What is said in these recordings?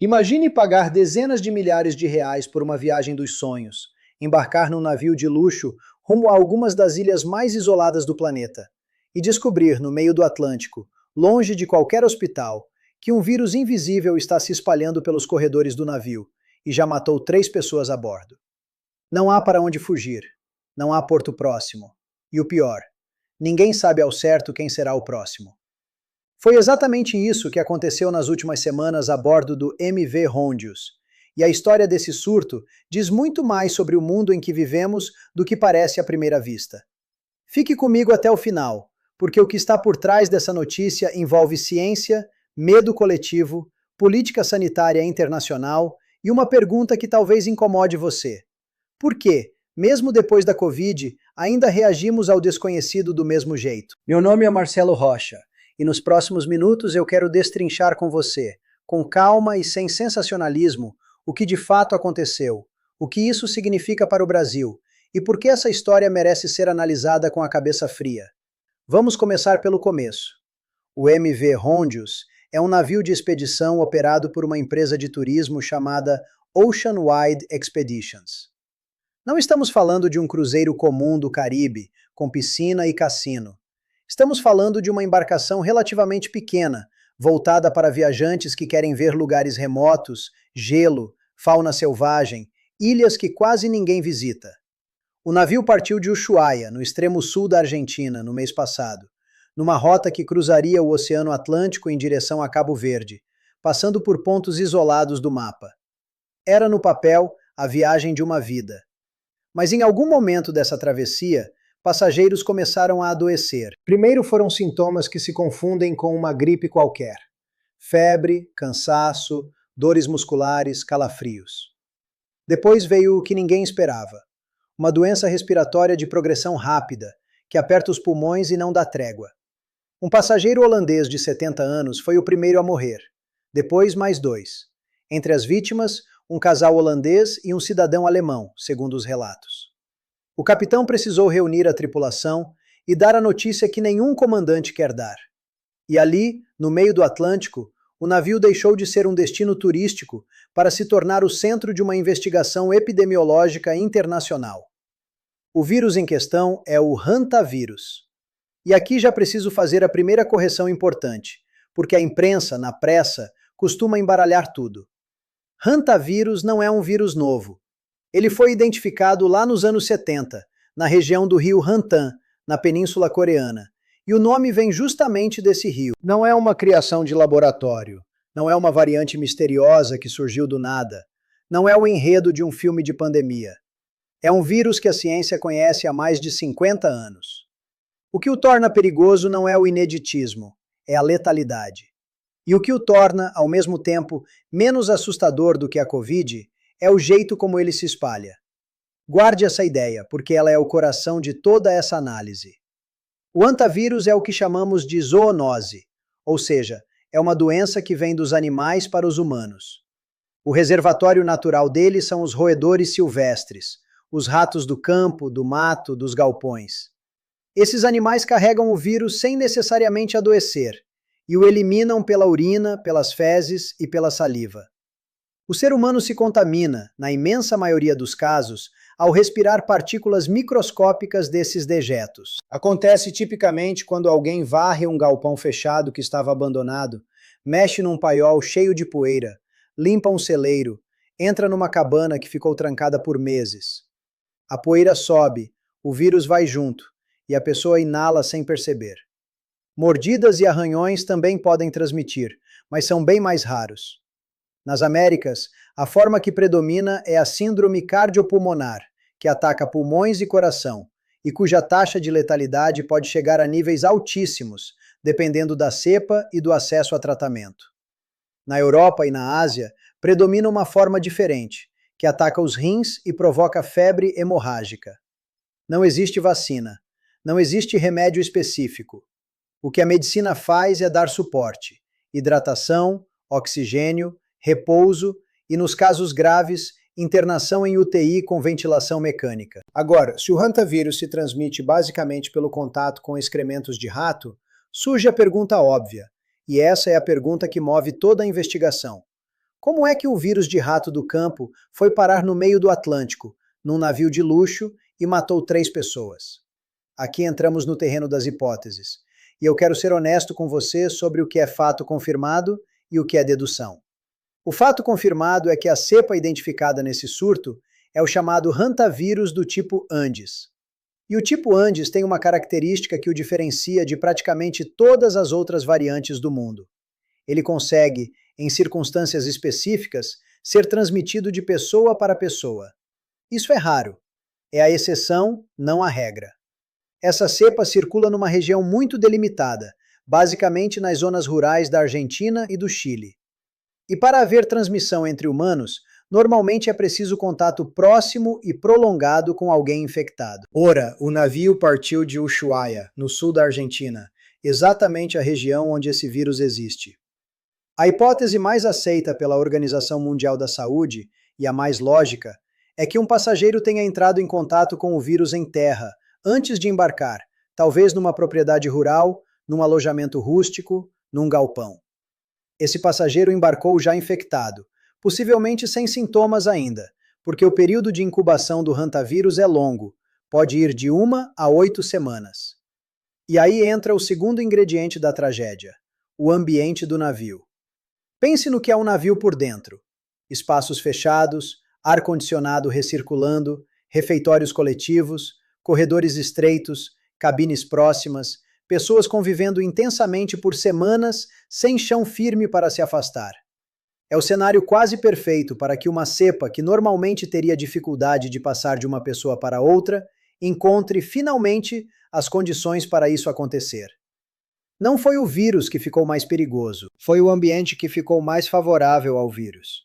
Imagine pagar dezenas de milhares de reais por uma viagem dos sonhos, embarcar num navio de luxo rumo a algumas das ilhas mais isoladas do planeta e descobrir, no meio do Atlântico, longe de qualquer hospital, que um vírus invisível está se espalhando pelos corredores do navio e já matou 3 pessoas a bordo. Não há para onde fugir, não há porto próximo. E o pior, ninguém sabe ao certo quem será o próximo. Foi exatamente isso que aconteceu nas últimas semanas a bordo do MV Hondius. E a história desse surto diz muito mais sobre o mundo em que vivemos do que parece à primeira vista. Fique comigo até o final, porque o que está por trás dessa notícia envolve ciência, medo coletivo, política sanitária internacional e uma pergunta que talvez incomode você. Por quê, mesmo depois da Covid, ainda reagimos ao desconhecido do mesmo jeito? Meu nome é Marcelo Rocha. E nos próximos minutos eu quero destrinchar com você, com calma e sem sensacionalismo, o que de fato aconteceu, o que isso significa para o Brasil e por que essa história merece ser analisada com a cabeça fria. Vamos começar pelo começo. O MV Hondius é um navio de expedição operado por uma empresa de turismo chamada Ocean Wide Expeditions. Não estamos falando de um cruzeiro comum do Caribe, com piscina e cassino. Estamos falando de uma embarcação relativamente pequena, voltada para viajantes que querem ver lugares remotos, gelo, fauna selvagem, ilhas que quase ninguém visita. O navio partiu de Ushuaia, no extremo sul da Argentina, no mês passado, numa rota que cruzaria o Oceano Atlântico em direção a Cabo Verde, passando por pontos isolados do mapa. Era no papel a viagem de uma vida. Mas em algum momento dessa travessia, passageiros começaram a adoecer. Primeiro foram sintomas que se confundem com uma gripe qualquer. Febre, cansaço, dores musculares, calafrios. Depois veio o que ninguém esperava. Uma doença respiratória de progressão rápida, que aperta os pulmões e não dá trégua. Um passageiro holandês de 70 anos foi o primeiro a morrer. Depois, mais 2. Entre as vítimas, um casal holandês e um cidadão alemão, segundo os relatos. O capitão precisou reunir a tripulação e dar a notícia que nenhum comandante quer dar. E ali, no meio do Atlântico, o navio deixou de ser um destino turístico para se tornar o centro de uma investigação epidemiológica internacional. O vírus em questão é o hantavírus. E aqui já preciso fazer a primeira correção importante, porque a imprensa, na pressa, costuma embaralhar tudo. Hantavírus não é um vírus novo. Ele foi identificado lá nos anos 70, na região do rio Hantan, na Península Coreana, e o nome vem justamente desse rio. Não é uma criação de laboratório, não é uma variante misteriosa que surgiu do nada, não é o enredo de um filme de pandemia. É um vírus que a ciência conhece há mais de 50 anos. O que o torna perigoso não é o ineditismo, é a letalidade. E o que o torna, ao mesmo tempo, menos assustador do que a Covid, é o jeito como ele se espalha. Guarde essa ideia, porque ela é o coração de toda essa análise. O hantavírus é o que chamamos de zoonose, ou seja, é uma doença que vem dos animais para os humanos. O reservatório natural dele são os roedores silvestres, os ratos do campo, do mato, dos galpões. Esses animais carregam o vírus sem necessariamente adoecer, e o eliminam pela urina, pelas fezes e pela saliva. O ser humano se contamina, na imensa maioria dos casos, ao respirar partículas microscópicas desses dejetos. Acontece tipicamente quando alguém varre um galpão fechado que estava abandonado, mexe num paiol cheio de poeira, limpa um celeiro, entra numa cabana que ficou trancada por meses. A poeira sobe, o vírus vai junto, e a pessoa inala sem perceber. Mordidas e arranhões também podem transmitir, mas são bem mais raros. Nas Américas, a forma que predomina é a síndrome cardiopulmonar, que ataca pulmões e coração, e cuja taxa de letalidade pode chegar a níveis altíssimos, dependendo da cepa e do acesso a tratamento. Na Europa e na Ásia, predomina uma forma diferente, que ataca os rins e provoca febre hemorrágica. Não existe vacina, não existe remédio específico. O que a medicina faz é dar suporte, hidratação, oxigênio, repouso e, nos casos graves, internação em UTI com ventilação mecânica. Agora, se o hantavírus se transmite basicamente pelo contato com excrementos de rato, surge a pergunta óbvia, e essa é a pergunta que move toda a investigação. Como é que o vírus de rato do campo foi parar no meio do Atlântico, num navio de luxo, e matou 3 pessoas? Aqui entramos no terreno das hipóteses, e eu quero ser honesto com você sobre o que é fato confirmado e o que é dedução. O fato confirmado é que a cepa identificada nesse surto é o chamado hantavírus do tipo Andes. E o tipo Andes tem uma característica que o diferencia de praticamente todas as outras variantes do mundo. Ele consegue, em circunstâncias específicas, ser transmitido de pessoa para pessoa. Isso é raro. É a exceção, não a regra. Essa cepa circula numa região muito delimitada, basicamente nas zonas rurais da Argentina e do Chile. E para haver transmissão entre humanos, normalmente é preciso contato próximo e prolongado com alguém infectado. Ora, o navio partiu de Ushuaia, no sul da Argentina, exatamente a região onde esse vírus existe. A hipótese mais aceita pela Organização Mundial da Saúde, e a mais lógica, é que um passageiro tenha entrado em contato com o vírus em terra, antes de embarcar, talvez numa propriedade rural, num alojamento rústico, num galpão. Esse passageiro embarcou já infectado, possivelmente sem sintomas ainda, porque o período de incubação do hantavírus é longo, pode ir de 1 a 8 semanas. E aí entra o segundo ingrediente da tragédia, o ambiente do navio. Pense no que é um navio por dentro. Espaços fechados, ar-condicionado recirculando, refeitórios coletivos, corredores estreitos, cabines próximas, pessoas convivendo intensamente por semanas sem chão firme para se afastar. É o cenário quase perfeito para que uma cepa que normalmente teria dificuldade de passar de uma pessoa para outra, encontre finalmente as condições para isso acontecer. Não foi o vírus que ficou mais perigoso, foi o ambiente que ficou mais favorável ao vírus.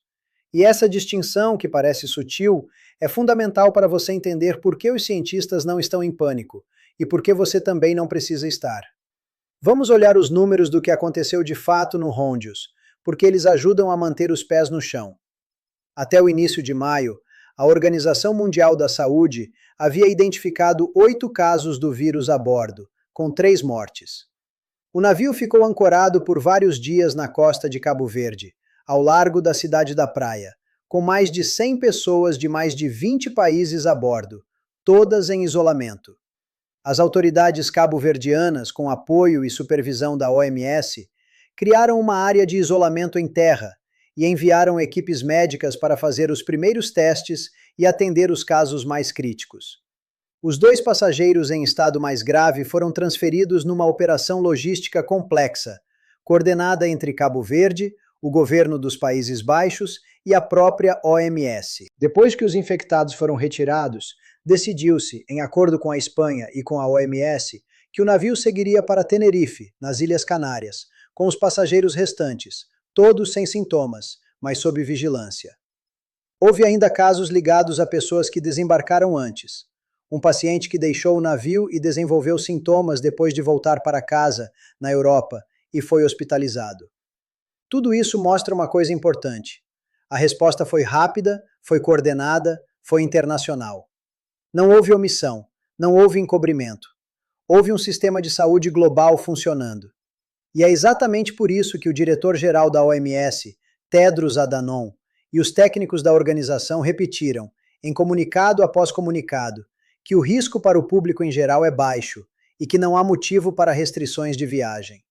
E essa distinção, que parece sutil, é fundamental para você entender por que os cientistas não estão em pânico e por que você também não precisa estar. Vamos olhar os números do que aconteceu de fato no Hondios, porque eles ajudam a manter os pés no chão. Até o início de maio, a Organização Mundial da Saúde havia identificado 8 casos do vírus a bordo, com 3 mortes. O navio ficou ancorado por vários dias na costa de Cabo Verde, ao largo da cidade da Praia, com mais de 100 pessoas de mais de 20 países a bordo, todas em isolamento. As autoridades cabo-verdianas, com apoio e supervisão da OMS, criaram uma área de isolamento em terra e enviaram equipes médicas para fazer os primeiros testes e atender os casos mais críticos. Os 2 passageiros em estado mais grave foram transferidos numa operação logística complexa, coordenada entre Cabo Verde, o governo dos Países Baixos e a própria OMS. Depois que os infectados foram retirados, decidiu-se, em acordo com a Espanha e com a OMS, que o navio seguiria para Tenerife, nas Ilhas Canárias, com os passageiros restantes, todos sem sintomas, mas sob vigilância. Houve ainda casos ligados a pessoas que desembarcaram antes. Um paciente que deixou o navio e desenvolveu sintomas depois de voltar para casa, na Europa, e foi hospitalizado. Tudo isso mostra uma coisa importante. A resposta foi rápida, foi coordenada, foi internacional. Não houve omissão, não houve encobrimento. Houve um sistema de saúde global funcionando. E é exatamente por isso que o diretor-geral da OMS, Tedros Adhanom, e os técnicos da organização repetiram, em comunicado após comunicado, que o risco para o público em geral é baixo e que não há motivo para restrições de viagem.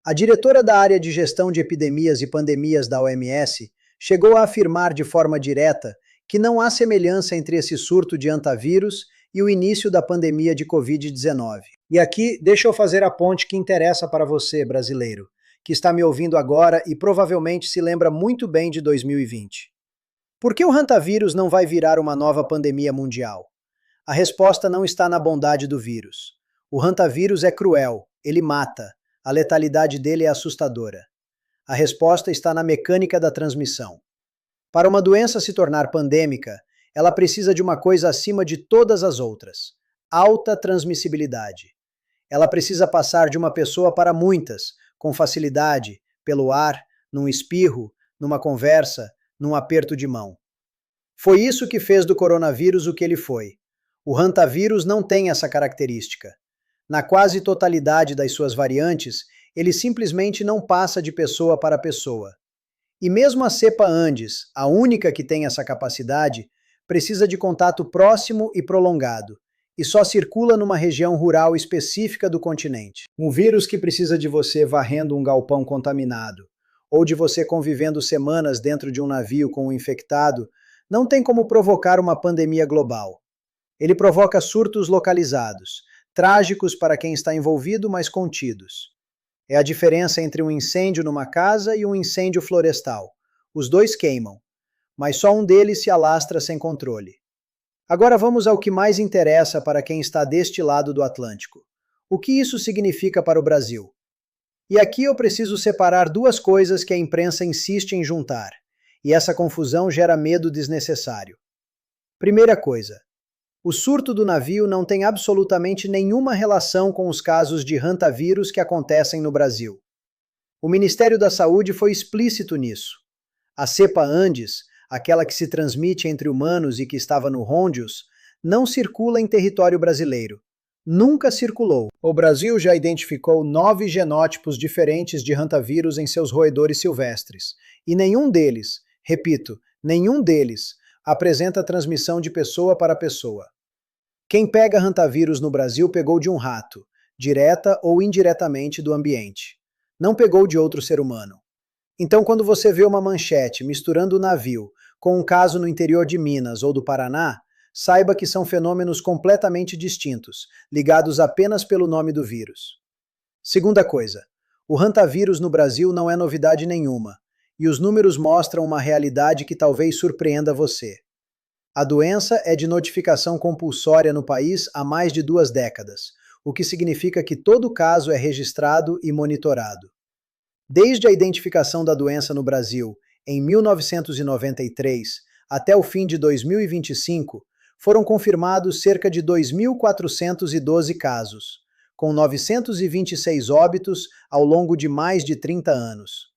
A diretora da área de gestão de epidemias e pandemias da OMS chegou a afirmar de forma direta que não há semelhança entre esse surto de hantavírus e o início da pandemia de Covid-19. E aqui, deixa eu fazer a ponte que interessa para você, brasileiro, que está me ouvindo agora e provavelmente se lembra muito bem de 2020. Por que o hantavírus não vai virar uma nova pandemia mundial? A resposta não está na bondade do vírus. O hantavírus é cruel, ele mata, a letalidade dele é assustadora. A resposta está na mecânica da transmissão. Para uma doença se tornar pandêmica, ela precisa de uma coisa acima de todas as outras: alta transmissibilidade. Ela precisa passar de uma pessoa para muitas, com facilidade, pelo ar, num espirro, numa conversa, num aperto de mão. Foi isso que fez do coronavírus o que ele foi. O hantavírus não tem essa característica. Na quase totalidade das suas variantes, ele simplesmente não passa de pessoa para pessoa. E mesmo a cepa Andes, a única que tem essa capacidade, precisa de contato próximo e prolongado, e só circula numa região rural específica do continente. Um vírus que precisa de você varrendo um galpão contaminado, ou de você convivendo semanas dentro de um navio com um infectado, não tem como provocar uma pandemia global. Ele provoca surtos localizados, trágicos para quem está envolvido, mas contidos. É a diferença entre um incêndio numa casa e um incêndio florestal. Os dois queimam, mas só um deles se alastra sem controle. Agora vamos ao que mais interessa para quem está deste lado do Atlântico. O que isso significa para o Brasil? E aqui eu preciso separar duas coisas que a imprensa insiste em juntar, e essa confusão gera medo desnecessário. Primeira coisa, o surto do navio não tem absolutamente nenhuma relação com os casos de hantavírus que acontecem no Brasil. O Ministério da Saúde foi explícito nisso. A cepa Andes, aquela que se transmite entre humanos e que estava no Hondios, não circula em território brasileiro. Nunca circulou. O Brasil já identificou 9 genótipos diferentes de hantavírus em seus roedores silvestres, e nenhum deles, repito, nenhum deles, apresenta transmissão de pessoa para pessoa. Quem pega hantavírus no Brasil pegou de um rato, direta ou indiretamente do ambiente. Não pegou de outro ser humano. Então, quando você vê uma manchete misturando o navio com um caso no interior de Minas ou do Paraná, saiba que são fenômenos completamente distintos, ligados apenas pelo nome do vírus. Segunda coisa, o hantavírus no Brasil não é novidade nenhuma, e os números mostram uma realidade que talvez surpreenda você. A doença é de notificação compulsória no país há mais de 2 décadas, o que significa que todo caso é registrado e monitorado. Desde a identificação da doença no Brasil, em 1993, até o fim de 2025, foram confirmados cerca de 2.412 casos, com 926 óbitos ao longo de mais de 30 anos.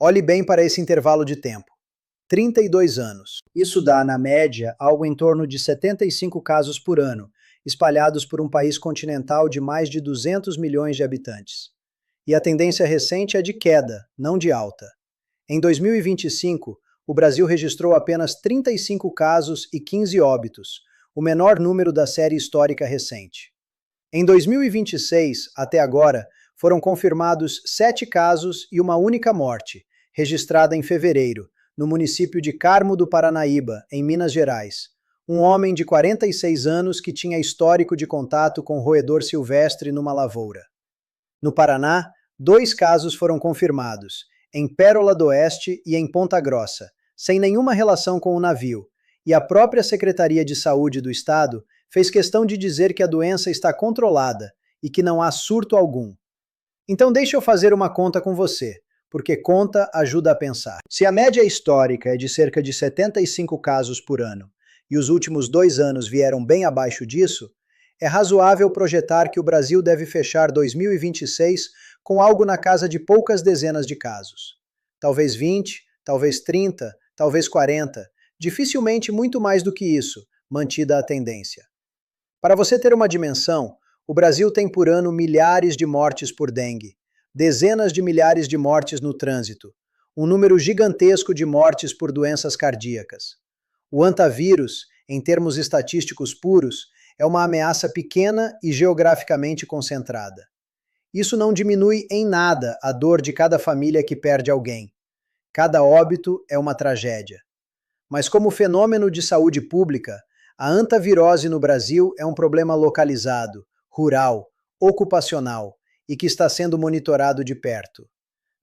Olhe bem para esse intervalo de tempo. 32 anos. Isso dá, na média, algo em torno de 75 casos por ano, espalhados por um país continental de mais de 200 milhões de habitantes. E a tendência recente é de queda, não de alta. Em 2025, o Brasil registrou apenas 35 casos e 15 óbitos, o menor número da série histórica recente. Em 2026, até agora, foram confirmados 7 casos e uma única morte, registrada em fevereiro, no município de Carmo do Paranaíba, em Minas Gerais. Um homem de 46 anos que tinha histórico de contato com roedor silvestre numa lavoura. No Paraná, 2 casos foram confirmados, em Pérola do Oeste e em Ponta Grossa, sem nenhuma relação com o navio, e a própria Secretaria de Saúde do Estado fez questão de dizer que a doença está controlada e que não há surto algum. Então deixe eu fazer uma conta com você, porque conta ajuda a pensar. Se a média histórica é de cerca de 75 casos por ano, e os últimos 2 anos vieram bem abaixo disso, é razoável projetar que o Brasil deve fechar 2026 com algo na casa de poucas dezenas de casos. Talvez 20, talvez 30, talvez 40, dificilmente muito mais do que isso, mantida a tendência. Para você ter uma dimensão, o Brasil tem por ano milhares de mortes por dengue, dezenas de milhares de mortes no trânsito, um número gigantesco de mortes por doenças cardíacas. O hantavírus, em termos estatísticos puros, é uma ameaça pequena e geograficamente concentrada. Isso não diminui em nada a dor de cada família que perde alguém. Cada óbito é uma tragédia. Mas como fenômeno de saúde pública, a hantavirose no Brasil é um problema localizado, rural, ocupacional e que está sendo monitorado de perto.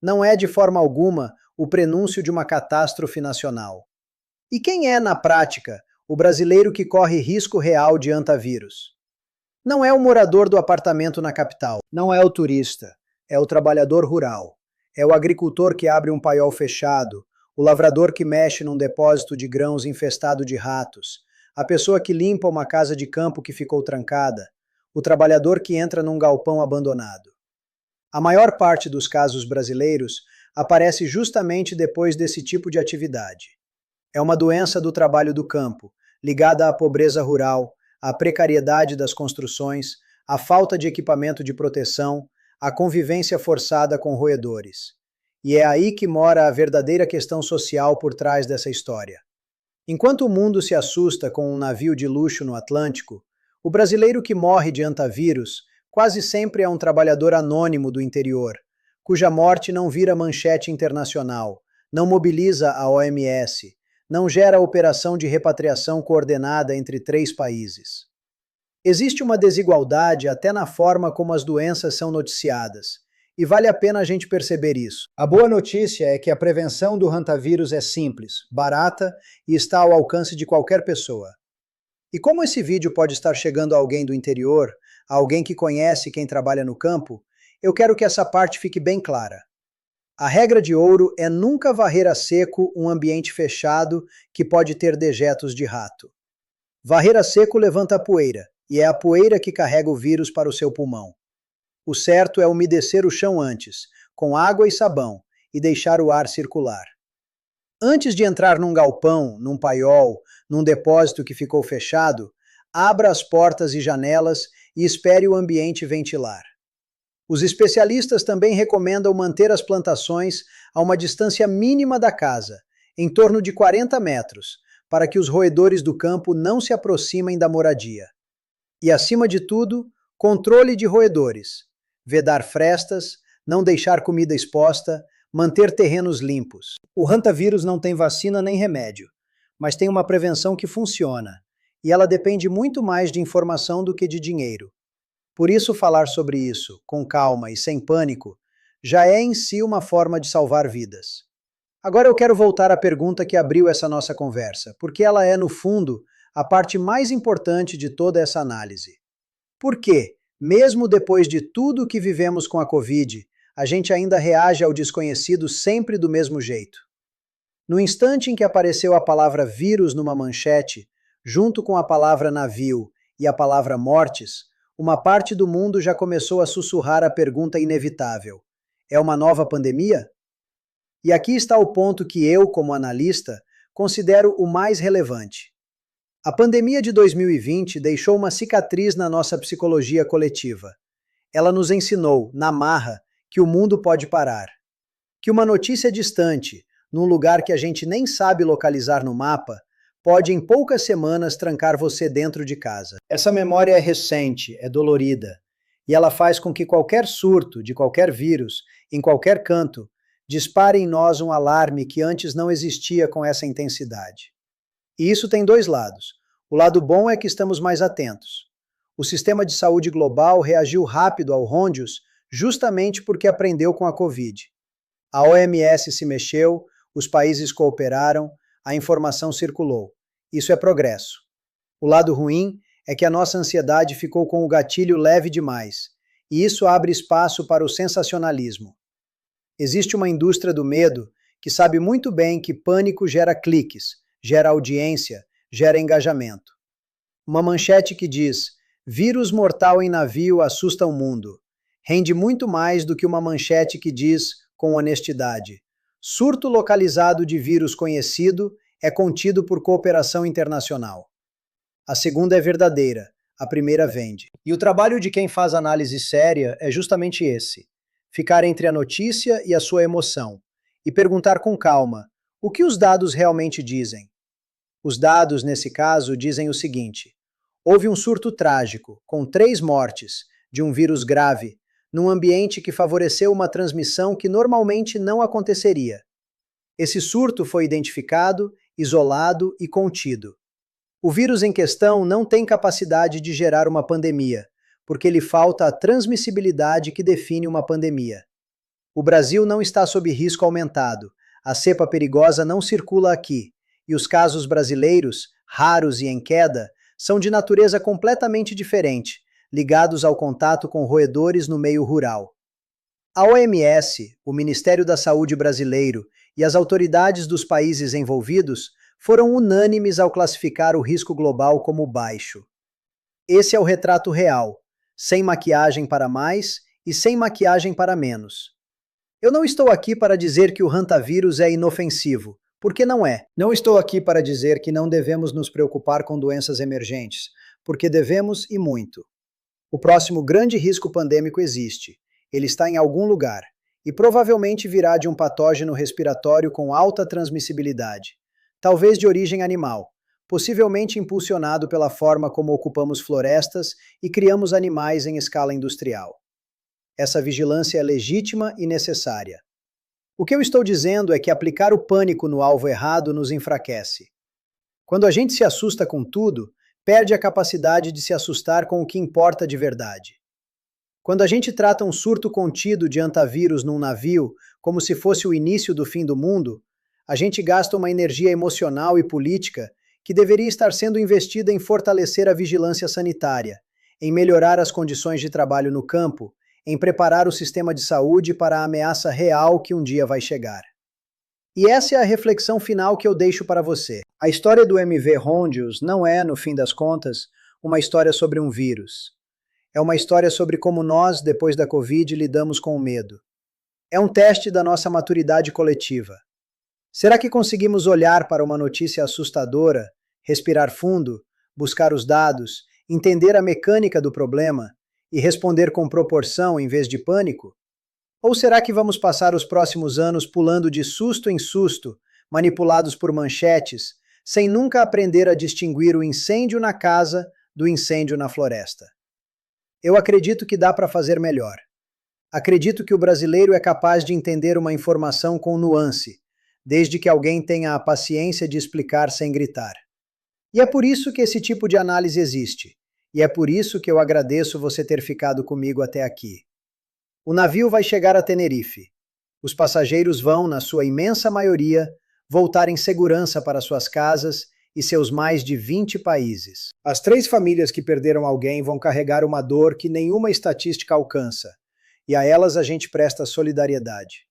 Não é de forma alguma o prenúncio de uma catástrofe nacional. E quem é, na prática, o brasileiro que corre risco real de hantavírus? Não é o morador do apartamento na capital, não é o turista, é o trabalhador rural, é o agricultor que abre um paiol fechado, o lavrador que mexe num depósito de grãos infestado de ratos, a pessoa que limpa uma casa de campo que ficou trancada, o trabalhador que entra num galpão abandonado. A maior parte dos casos brasileiros aparece justamente depois desse tipo de atividade. É uma doença do trabalho do campo, ligada à pobreza rural, à precariedade das construções, à falta de equipamento de proteção, à convivência forçada com roedores. E é aí que mora a verdadeira questão social por trás dessa história. Enquanto o mundo se assusta com um navio de luxo no Atlântico, o brasileiro que morre de hantavírus quase sempre é um trabalhador anônimo do interior, cuja morte não vira manchete internacional, não mobiliza a OMS, não gera operação de repatriação coordenada entre 3 países. Existe uma desigualdade até na forma como as doenças são noticiadas, e vale a pena a gente perceber isso. A boa notícia é que a prevenção do hantavírus é simples, barata e está ao alcance de qualquer pessoa. E como esse vídeo pode estar chegando a alguém do interior, a alguém que conhece quem trabalha no campo, eu quero que essa parte fique bem clara. A regra de ouro é nunca varrer a seco um ambiente fechado que pode ter dejetos de rato. Varrer a seco levanta a poeira, e é a poeira que carrega o vírus para o seu pulmão. O certo é umedecer o chão antes, com água e sabão, e deixar o ar circular. Antes de entrar num galpão, num paiol, num depósito que ficou fechado, abra as portas e janelas e espere o ambiente ventilar. Os especialistas também recomendam manter as plantações a uma distância mínima da casa, em torno de 40 metros, para que os roedores do campo não se aproximem da moradia. E, acima de tudo, controle de roedores. Vedar frestas, não deixar comida exposta, manter terrenos limpos. O hantavírus não tem vacina nem remédio, mas tem uma prevenção que funciona, e ela depende muito mais de informação do que de dinheiro. Por isso, falar sobre isso, com calma e sem pânico, já é em si uma forma de salvar vidas. Agora eu quero voltar à pergunta que abriu essa nossa conversa, porque ela é, no fundo, a parte mais importante de toda essa análise. Por quê? Mesmo depois de tudo o que vivemos com a Covid, a gente ainda reage ao desconhecido sempre do mesmo jeito. No instante em que apareceu a palavra vírus numa manchete, junto com a palavra navio e a palavra mortes, uma parte do mundo já começou a sussurrar a pergunta inevitável: é uma nova pandemia? E aqui está o ponto que eu, como analista, considero o mais relevante. A pandemia de 2020 deixou uma cicatriz na nossa psicologia coletiva. Ela nos ensinou, na marra, que o mundo pode parar. Que uma notícia distante, num lugar que a gente nem sabe localizar no mapa, pode em poucas semanas trancar você dentro de casa. Essa memória é recente, é dolorida, e ela faz com que qualquer surto de qualquer vírus, em qualquer canto, dispare em nós um alarme que antes não existia com essa intensidade. E isso tem 2 lados. O lado bom é que estamos mais atentos. O sistema de saúde global reagiu rápido ao Hondius justamente porque aprendeu com a Covid. A OMS se mexeu, os países cooperaram, a informação circulou. Isso é progresso. O lado ruim é que a nossa ansiedade ficou com o gatilho leve demais, e isso abre espaço para o sensacionalismo. Existe uma indústria do medo que sabe muito bem que pânico gera cliques, gera audiência, gera engajamento. Uma manchete que diz: vírus mortal em navio assusta o mundo, rende muito mais do que uma manchete que diz, com honestidade: surto localizado de vírus conhecido é contido por cooperação internacional. A segunda é verdadeira, a primeira vende. E o trabalho de quem faz análise séria é justamente esse: ficar entre a notícia e a sua emoção, e perguntar com calma: o que os dados realmente dizem? Os dados, nesse caso, dizem o seguinte: houve um surto trágico, com 3 mortes, de um vírus grave, num ambiente que favoreceu uma transmissão que normalmente não aconteceria. Esse surto foi identificado, isolado e contido. O vírus em questão não tem capacidade de gerar uma pandemia, porque lhe falta a transmissibilidade que define uma pandemia. O Brasil não está sob risco aumentado, a cepa perigosa não circula aqui, e os casos brasileiros, raros e em queda, são de natureza completamente diferente, ligados ao contato com roedores no meio rural. A OMS, o Ministério da Saúde brasileiro e as autoridades dos países envolvidos foram unânimes ao classificar o risco global como baixo. Esse é o retrato real, sem maquiagem para mais e sem maquiagem para menos. Eu não estou aqui para dizer que o hantavírus é inofensivo, porque não é. Não estou aqui para dizer que não devemos nos preocupar com doenças emergentes, porque devemos e muito. O próximo grande risco pandêmico existe. Ele está em algum lugar, e provavelmente virá de um patógeno respiratório com alta transmissibilidade, talvez de origem animal, possivelmente impulsionado pela forma como ocupamos florestas e criamos animais em escala industrial. Essa vigilância é legítima e necessária. O que eu estou dizendo é que aplicar o pânico no alvo errado nos enfraquece. Quando a gente se assusta com tudo, perde a capacidade de se assustar com o que importa de verdade. Quando a gente trata um surto contido de antavírus num navio como se fosse o início do fim do mundo, a gente gasta uma energia emocional e política que deveria estar sendo investida em fortalecer a vigilância sanitária, em melhorar as condições de trabalho no campo, em preparar o sistema de saúde para a ameaça real que um dia vai chegar. E essa é a reflexão final que eu deixo para você. A história do MV Rondius não é, no fim das contas, uma história sobre um vírus. É uma história sobre como nós, depois da Covid, lidamos com o medo. É um teste da nossa maturidade coletiva. Será que conseguimos olhar para uma notícia assustadora, respirar fundo, buscar os dados, entender a mecânica do problema e responder com proporção em vez de pânico? Ou será que vamos passar os próximos anos pulando de susto em susto, manipulados por manchetes, sem nunca aprender a distinguir o incêndio na casa do incêndio na floresta? Eu acredito que dá para fazer melhor. Acredito que o brasileiro é capaz de entender uma informação com nuance, desde que alguém tenha a paciência de explicar sem gritar. E é por isso que esse tipo de análise existe. E é por isso que eu agradeço você ter ficado comigo até aqui. O navio vai chegar a Tenerife. Os passageiros vão, na sua imensa maioria, voltar em segurança para suas casas e seus mais de 20 países. As 3 famílias que perderam alguém vão carregar uma dor que nenhuma estatística alcança, e a elas a gente presta solidariedade.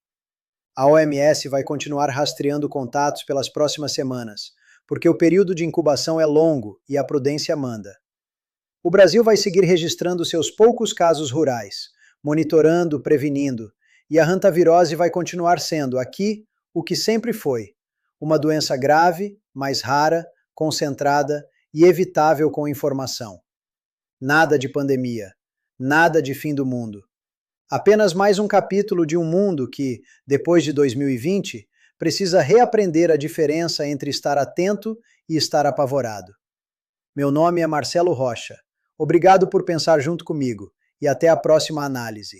A OMS vai continuar rastreando contatos pelas próximas semanas, porque o período de incubação é longo e a prudência manda. O Brasil vai seguir registrando seus poucos casos rurais, monitorando, prevenindo, e a hantavirose vai continuar sendo, aqui, o que sempre foi: uma doença grave, mais rara, concentrada e evitável com informação. Nada de pandemia, nada de fim do mundo. Apenas mais um capítulo de um mundo que, depois de 2020, precisa reaprender a diferença entre estar atento e estar apavorado. Meu nome é Marcelo Rocha. Obrigado por pensar junto comigo e até a próxima análise.